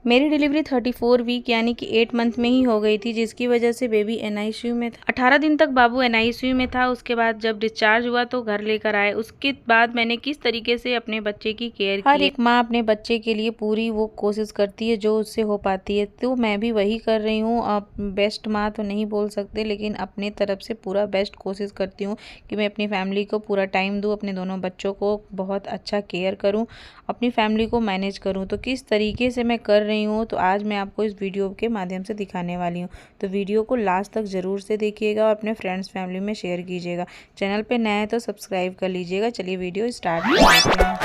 मेरी delivery 34 week यानी कि 8 मंथ में ही हो गई थी, जिसकी वजह से बेबी एनआईसीयू में था। 18 दिन तक बाबू एनआईसीयू में था। उसके बाद जब डिस्चार्ज हुआ तो घर लेकर आए। उसके बाद मैंने किस तरीके से अपने बच्चे की केयर की। हर एक माँ अपने बच्चे के लिए पूरी वो कोशिश करती है जो उससे हो पाती है, तो मैं भी वही कर रही हूँ। अब बेस्ट माँ तो नहीं बोल सकते, लेकिन अपने तरफ से पूरा बेस्ट कोशिश करती हूँ कि मैं अपनी फैमिली को पूरा टाइम दूँ, अपने दोनों बच्चों को बहुत अच्छा केयर करूँ, अपनी फैमिली को मैनेज करूँ। तो किस तरीके से मैं कर रही हूँ तो आज मैं आपको इस वीडियो के माध्यम से दिखाने वाली हूँ। तो वीडियो को लास्ट तक ज़रूर से देखिएगा और अपने फ्रेंड्स फैमिली में शेयर कीजिएगा। चैनल पे नए हैं तो सब्सक्राइब कर लीजिएगा। चलिए वीडियो स्टार्ट करते हैं।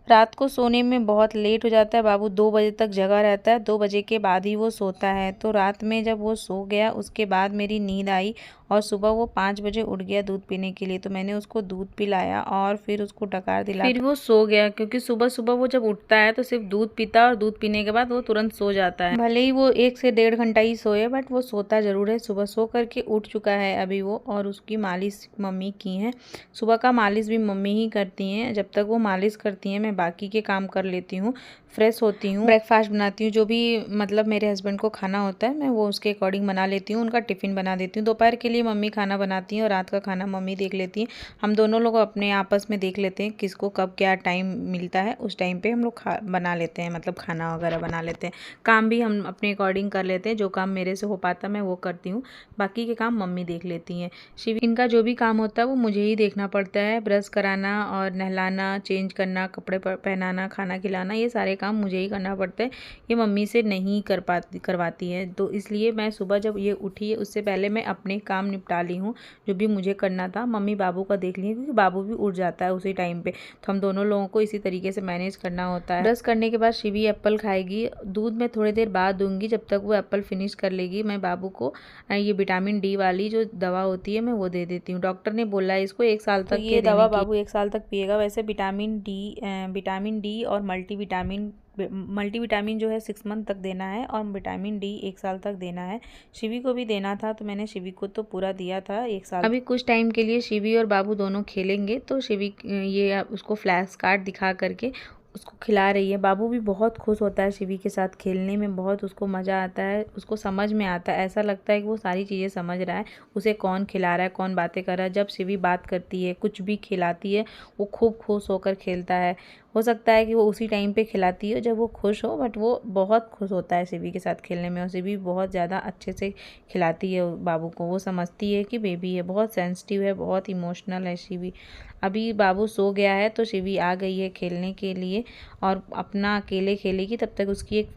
रात को सोने में बहुत लेट हो जाता है। बाबू 2 बजे तक जगा रहता है। 2 बजे के बाद ही वो सोता है। तो रात में जब वो सो गया उसके बाद मेरी नींद आई और सुबह वो 5 बजे उठ गया दूध पीने के लिए। तो मैंने उसको दूध पिलाया और फिर उसको डकार दिलाया, फिर वो सो गया। क्योंकि सुबह सुबह वो जब उठता है तो सिर्फ दूध पीता है और दूध पीने के बाद वो तुरंत सो जाता है। भले ही वो 1 से 1.5 घंटा ही सोए, बट वो सोता जरूर है। सुबह सो करके उठ चुका है अभी वो, और उसकी मालिश मम्मी की है। सुबह का मालिश भी मम्मी ही करती हैं। जब तक वो मालिश करती हैं मैं बाकी के काम कर लेती हूँ, फ्रेश होती हूँ, ब्रेकफास्ट बनाती हूँ। जो भी मतलब मेरे हस्बैंड को खाना होता है मैं वो उसके अकॉर्डिंग बना लेती हूँ। उनका टिफ़िन बना देती हूँ। दोपहर के लिए मम्मी खाना बनाती हैं और रात का खाना मम्मी देख लेती हैं। हम दोनों लोग अपने आपस में देख लेते हैं किसको कब क्या टाइम मिलता है, उस टाइम पे हम लोग बना लेते हैं, मतलब खाना वगैरह बना लेते हैं। काम भी हम अपने अकॉर्डिंग कर लेते हैं। जो काम मेरे से हो पाता मैं वो करती हूँ, बाकी के काम मम्मी देख लेती हैं। शिव इनका जो भी काम होता है वो मुझे ही देखना पड़ता है। ब्रश कराना और नहलाना, चेंज करना, कपड़े पहनाना, खाना खिलाना, ये सारे काम मुझे ही करना पड़ता है। ये मम्मी से नहीं करवाती है। तो इसलिए मैं सुबह जब ये उठी है उससे पहले मैं अपने काम निपटा ली हूँ जो भी मुझे करना था। मम्मी बाबू का देख ली है क्योंकि बाबू भी उठ जाता है उसी टाइम पे, तो हम दोनों लोगों को इसी तरीके से मैनेज करना होता है। ब्रश करने के बाद शिवी एप्पल खाएगी। दूध मैं थोड़ी देर बाद दूंगी। जब तक वो एप्पल फिनिश कर लेगी मैं बाबू को ये विटामिन डी वाली जो दवा होती है मैं वो दे देती हूँ। डॉक्टर ने बोला है इसको 1 साल तक ये दवा बाबू 1 साल तक पिएगा। वैसे विटामिन डी और मल्टीविटामिन जो है 6 मंथ तक देना है और विटामिन डी 1 साल तक देना है। शिवी को भी देना था तो मैंने शिवी को तो पूरा दिया था 1 साल। अभी कुछ टाइम के लिए शिवी और बाबू दोनों खेलेंगे, तो शिवी ये उसको फ्लैश कार्ड दिखा करके उसको खिला रही है। बाबू भी बहुत खुश होता है शिवी के साथ खेलने में, बहुत उसको मज़ा आता है, उसको समझ में आता है। ऐसा लगता है कि वो सारी चीज़ें समझ रहा है, उसे कौन खिला रहा है, कौन बातें कर रहा है। जब शिवी बात करती है, कुछ भी खिलाती है, वो खूब खुश होकर खेलता है। हो सकता है कि वो उसी टाइम पे खिलाती हो जब वो खुश हो, बट वो बहुत खुश होता है शिवी के साथ खेलने में। और शिवी बहुत ज़्यादा अच्छे से खिलाती है बाबू को। वो समझती है कि बेबी है, बहुत सेंसिटिव है, बहुत इमोशनल है शिवी। अभी बाबू सो गया है तो शिवी आ गई है खेलने के लिए और अपना अकेले खेलेगी। तब तक उसकी एक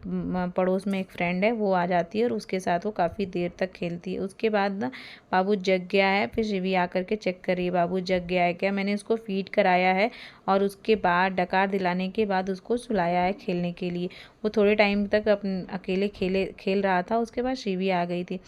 पड़ोस में एक फ्रेंड है वो आ जाती है और उसके साथ वो काफ़ी देर तक खेलती है। उसके बाद ना बाबू जग गया है, फिर शिवी आकर के चेक कर रही है बाबू जग गया है क्या। मैंने उसको फीड कराया है और उसके बाद डकार दिलाने के बाद उसको सुलाया है खेलने के लिए। वो थोड़े टाइम तक अकेले खेल रहा था। उसके बाद शिवी आ गई थी।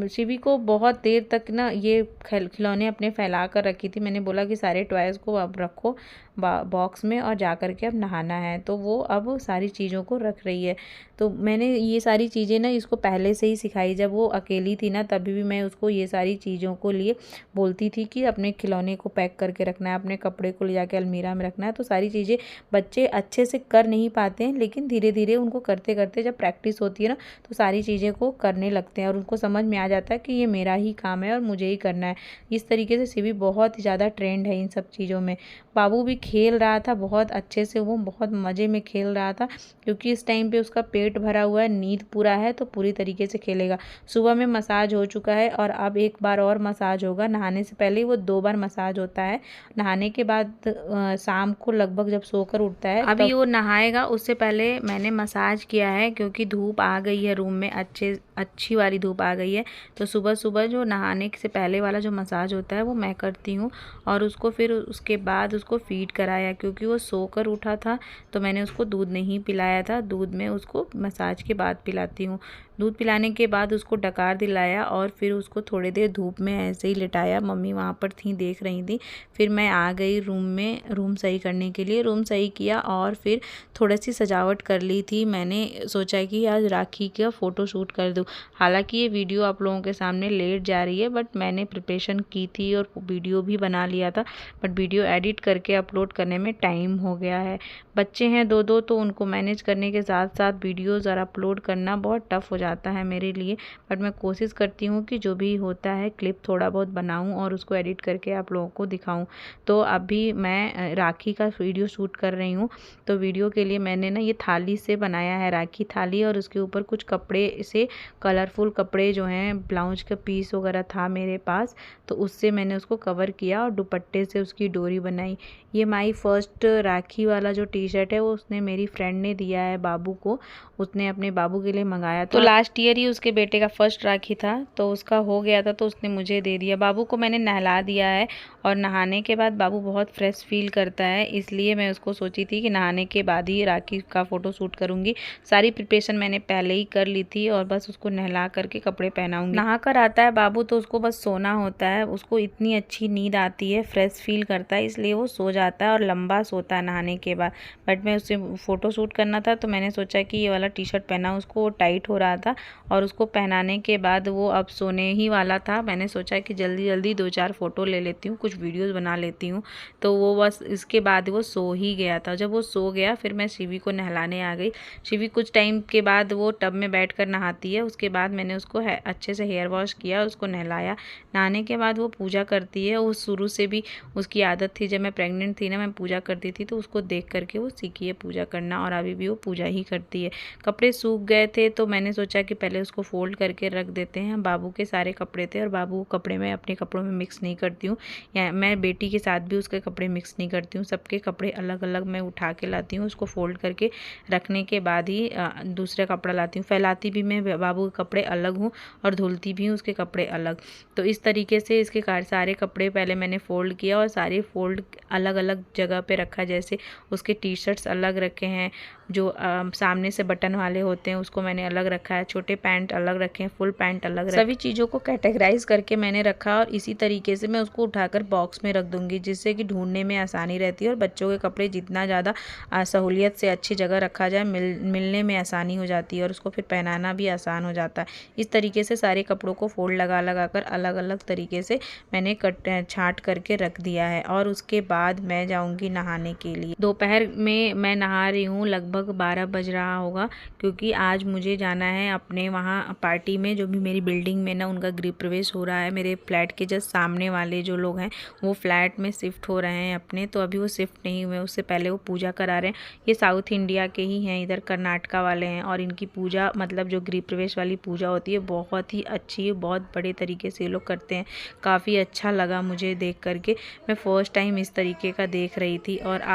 शिवी को बहुत देर तक ना ये खिलौने अपने फैला कर रखी थी। मैंने बोला कि सारे टॉयज़ को अब रखो बॉक्स में और जा कर के अब नहाना है, तो वो अब सारी चीज़ों को रख रही है। तो मैंने ये सारी चीज़ें ना इसको पहले से ही सिखाई। जब वो अकेली थी ना तभी भी मैं उसको ये सारी चीज़ों को लिए बोलती थी कि अपने खिलौने को पैक करके रखना है, अपने कपड़े को ले जाके अलमीरा में रखना है। तो सारी चीज़ें बच्चे अच्छे से कर नहीं पाते हैं, लेकिन धीरे धीरे उनको करते करते जब प्रैक्टिस होती है ना तो सारी चीज़ें को करने लगते हैं और उनको समझ में आ जाता है कि ये मेरा ही काम है और मुझे ही करना है। इस तरीके से शिवी बहुत ही ज़्यादा ट्रेंड है इन सब चीज़ों में। बाबू भी खेल रहा था बहुत अच्छे से, वो बहुत मज़े में खेल रहा था क्योंकि इस टाइम पे उसका पेट भरा हुआ है, नींद पूरा है, तो पूरी तरीके से खेलेगा। सुबह में मसाज हो चुका है और अब एक बार और मसाज होगा। नहाने से पहले वो 2 बार मसाज होता है। नहाने के बाद शाम को लगभग जब सोकर उठता है अभी वो नहाएगा। उससे पहले मैंने मसाज किया है क्योंकि धूप आ गई है रूम में, अच्छी वाली धूप आ गई है। तो सुबह सुबह जो नहाने से पहले वाला जो मसाज होता है वो मैं करती हूँ और उसको फिर उसके बाद उसको फीड कराया क्योंकि वो सोकर उठा था तो मैंने उसको दूध नहीं पिलाया था। दूध में उसको मसाज के बाद पिलाती हूँ। दूध पिलाने के बाद उसको डकार दिलाया और फिर उसको थोड़ी देर धूप में ऐसे ही लिटाया। मम्मी वहाँ पर थी, देख रही थी। फिर मैं आ गई रूम में रूम सही करने के लिए। रूम सही किया और फिर थोड़ी सी सजावट कर ली थी। मैंने सोचा कि आज राखी का फ़ोटो शूट कर दूँ। हालांकि ये वीडियो आप लोगों के सामने लेट जा रही है, बट मैंने प्रिपरेशन की थी और वीडियो भी बना लिया था, बट वीडियो एडिट करके अपलोड अपलोड करने में टाइम हो गया है। बच्चे हैं दो दो, तो उनको मैनेज करने के साथ साथ वीडियोज़ और अपलोड करना बहुत टफ़ हो जाता है मेरे लिए। बट मैं कोशिश करती हूँ कि जो भी होता है क्लिप थोड़ा बहुत बनाऊँ और उसको एडिट करके आप लोगों को दिखाऊँ। तो अभी मैं राखी का वीडियो शूट कर रही हूँ। तो वीडियो के लिए मैंने ना ये थाली से बनाया है, राखी थाली, और उसके ऊपर कुछ कपड़े से कलरफुल कपड़े जो हैं, ब्लाउज का पीस वगैरह था मेरे पास, तो उससे मैंने उसको कवर किया और दुपट्टे से उसकी डोरी बनाई। ये माई फर्स्ट राखी वाला जो टी शर्ट है वो उसने मेरी फ्रेंड ने दिया है बाबू को, उसने अपने बाबू के लिए मंगाया था। तो लास्ट ईयर ही उसके बेटे का फर्स्ट राखी था, तो उसका हो गया था, तो उसने मुझे दे दिया। बाबू को मैंने नहला दिया है और नहाने के बाद बाबू बहुत फ्रेश फील करता है, इसलिए मैं उसको सोची थी कि नहाने के बाद ही राखी का फ़ोटो शूट करूँगी। सारी प्रिपरेशन मैंने पहले ही कर ली थी और बस उसको नहला करके कपड़े पहनाऊँगी। नहा कर आता है बाबू तो उसको बस सोना होता है, उसको इतनी अच्छी नींद आती है, फ्रेश फील करता है, इसलिए वो सो जाता है और लंबा सोता है नहाने के बाद। बट मैं उससे फ़ोटो शूट करना था, तो मैंने सोचा कि ये वाला टी शर्ट पहना, उसको टाइट हो रहा था और उसको पहनाने के बाद वो अब सोने ही वाला था। मैंने सोचा कि जल्दी जल्दी 2-4 फ़ोटो ले लेती हूँ, कुछ वीडियोज़ बना लेती हूँ। तो वो बस इसके बाद वो सो ही गया था। जब वो सो गया फिर मैं शिवी को नहलाने आ गई। शिवी कुछ टाइम के बाद वो टब में बैठ कर नहाती है, उसके बाद मैंने उसको अच्छे से हेयर वॉश किया और उसको नहलाया। नहाने के बाद वो पूजा करती है। वो शुरू से भी उसकी आदत थी, जब मैं प्रेग्नेंट थी ना, मैं पूजा करती थी, तो उसको देख करके वो सीखी है पूजा करना और अभी भी वो पूजा ही करती है। कपड़े सूख गए थे तो मैंने सोचा कि पहले उसको फोल्ड करके रख देते हैं। बाबू के सारे कपड़े थे और बाबू कपड़े में अपने कपड़ों में मिक्स नहीं करती हूँ, या मैं बेटी के साथ भी उसके कपड़े मिक्स नहीं करती हूँ। सबके कपड़े अलग अलग मैं उठा के लाती हूँ, उसको फोल्ड करके रखने के बाद ही दूसरा कपड़ा लाती हूँ। फैलाती भी मैं बाबू के कपड़े अलग हूँ और धुलती भी हूँ उसके कपड़े अलग। तो इस तरीके से इसके सारे कपड़े पहले मैंने फ़ोल्ड किया और सारे फ़ोल्ड अलग अलग जगह पे रखा। जैसे उसके टी शर्ट्स अलग रखे हैं, जो सामने से बटन वाले होते हैं उसको मैंने अलग रखा है, छोटे पैंट अलग रखे हैं, फुल पैंट अलग रखे, सभी चीज़ों को कैटेगराइज करके मैंने रखा। और इसी तरीके से मैं उसको उठाकर बॉक्स में रख दूँगी, जिससे कि ढूंढने में आसानी रहती है और बच्चों के कपड़े जितना ज़्यादा सहूलियत से अच्छी जगह रखा जाए, मिलने में आसानी हो जाती है और उसको फिर पहनाना भी आसान हो जाता है। इस तरीके से सारे कपड़ों को फोल्ड लगा कर अलग अलग तरीके से मैंने छांट करके रख दिया है। और उसके बाद मैं जाऊंगी नहाने के लिए। दोपहर में मैं नहा रही हूँ, लगभग 12 बज रहा होगा, क्योंकि आज मुझे जाना है अपने वहाँ पार्टी में। जो भी मेरी बिल्डिंग में ना उनका गृह प्रवेश हो रहा है। मेरे फ्लैट के जस्ट सामने वाले जो लोग हैं वो फ्लैट में शिफ्ट हो रहे हैं अपने, तो अभी वो शिफ्ट नहीं हुए, उससे पहले वो पूजा करा रहे हैं। ये साउथ इंडिया के ही हैं, इधर कर्नाटका वाले हैं, और इनकी पूजा मतलब जो गृह प्रवेश वाली पूजा होती है बहुत ही अच्छी है, बहुत बड़े तरीके से ये लोग करते हैं। काफ़ी अच्छा लगा मुझे देख करके, मैं फ़र्स्ट टाइम इस तरीके का देख रही थी। और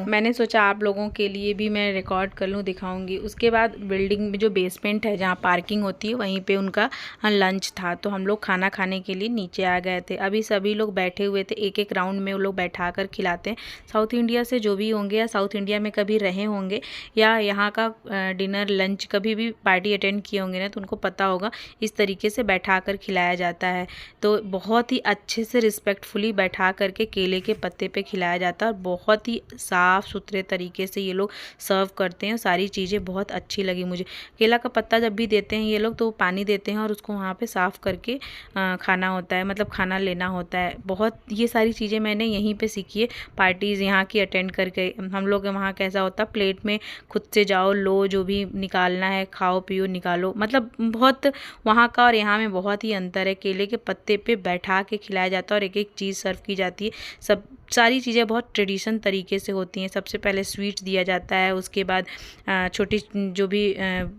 मैंने सोचा आप लोगों के लिए भी मैं रिकॉर्ड कर लूँ, दिखाऊंगी। उसके बाद बिल्डिंग में जो बेसमेंट है जहाँ पार्किंग होती है वहीं पे उनका लंच था, तो हम लोग खाना खाने के लिए नीचे आ गए थे। अभी सभी लोग बैठे हुए थे, एक एक राउंड में वो लोग बैठा कर खिलाते हैं। साउथ इंडिया से जो भी होंगे या साउथ इंडिया में कभी रहे होंगे या यहाँ का डिनर लंच कभी भी पार्टी अटेंड किए होंगे ना, तो उनको पता होगा इस तरीके से बैठा कर खिलाया जाता है। तो बहुत ही अच्छे से रिस्पेक्टफुली बैठा करके केले के पत्ते पे खिलाया जाता है और बहुत ही साफ़ सुथरे तरीके से ये लोग सर्व करते हैं। सारी चीज़ें बहुत अच्छी लगी मुझे। केला का पत्ता जब भी देते हैं ये लोग तो पानी देते हैं और उसको वहाँ पे साफ़ करके खाना होता है, मतलब खाना लेना होता है। बहुत ये सारी चीज़ें मैंने यहीं पे सीखी है पार्टीज़ यहाँ की अटेंड करके। हम लोग वहाँ कैसा होता है, प्लेट में खुद से जाओ, लो, जो भी निकालना है खाओ पियो निकालो, मतलब बहुत वहाँ का और यहाँ में बहुत ही अंतर है। केले के पत्ते पे बैठा के खिलाया जाता है और एक एक चीज़ सर्व की जाती है। सारी चीज़ें बहुत ट्रेडिशन तरीके से होती हैं। सबसे पहले स्वीट्स दिया जाता है, उसके बाद छोटी जो भी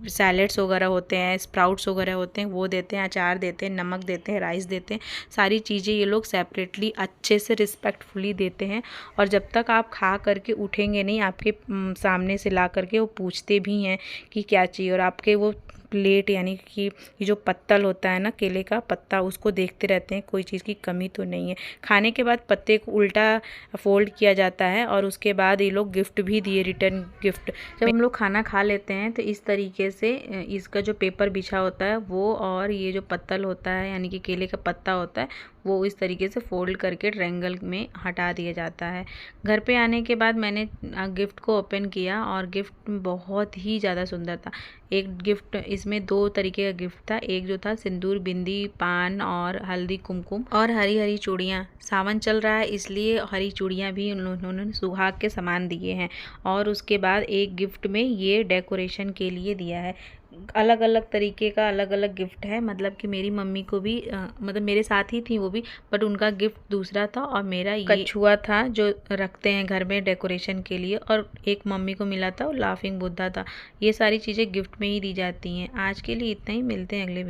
सैलेड्स वगैरह होते हैं, स्प्राउट्स वगैरह होते हैं वो देते हैं, अचार देते हैं, नमक देते हैं, राइस देते हैं। सारी चीज़ें ये लोग सेपरेटली अच्छे से रिस्पेक्टफुली देते हैं। और जब तक आप खा करके उठेंगे नहीं, आपके सामने से ला करके वो पूछते भी हैं कि क्या चाहिए, और आपके वो प्लेट यानी कि ये जो पत्तल होता है ना, केले का पत्ता, उसको देखते रहते हैं कोई चीज़ की कमी तो नहीं है। खाने के बाद पत्ते को उल्टा फोल्ड किया जाता है और उसके बाद ये लोग गिफ्ट भी दिए, रिटर्न गिफ्ट। जब हम लोग खाना खा लेते हैं तो इस तरीके से इसका जो पेपर बिछा होता है वो, और ये जो पत्तल होता है यानी कि केले का पत्ता होता है, वो इस तरीके से फोल्ड करके ट्रायंगल में हटा दिया जाता है। घर पे आने के बाद मैंने गिफ्ट को ओपन किया और गिफ्ट बहुत ही ज़्यादा सुंदर था। एक गिफ्ट, इसमें 2 तरीके का गिफ्ट था। एक जो था सिंदूर, बिंदी, पान और हल्दी कुमकुम और हरी हरी चूड़ियाँ। सावन चल रहा है इसलिए हरी चूड़ियाँ भी उन्होंने सुहाग के सामान दिए हैं। और उसके बाद एक गिफ्ट में ये डेकोरेशन के लिए दिया है। अलग अलग तरीके का अलग अलग गिफ्ट है, मतलब कि मेरी मम्मी को भी मतलब मेरे साथ ही थी वो भी, बट उनका गिफ्ट दूसरा था और मेरा ये कछुआ था जो रखते हैं घर में डेकोरेशन के लिए। और एक मम्मी को मिला था, वो लाफिंग बुद्धा था। ये सारी चीज़ें गिफ्ट में ही दी जाती हैं। आज के लिए इतना ही, मिलते हैं अगले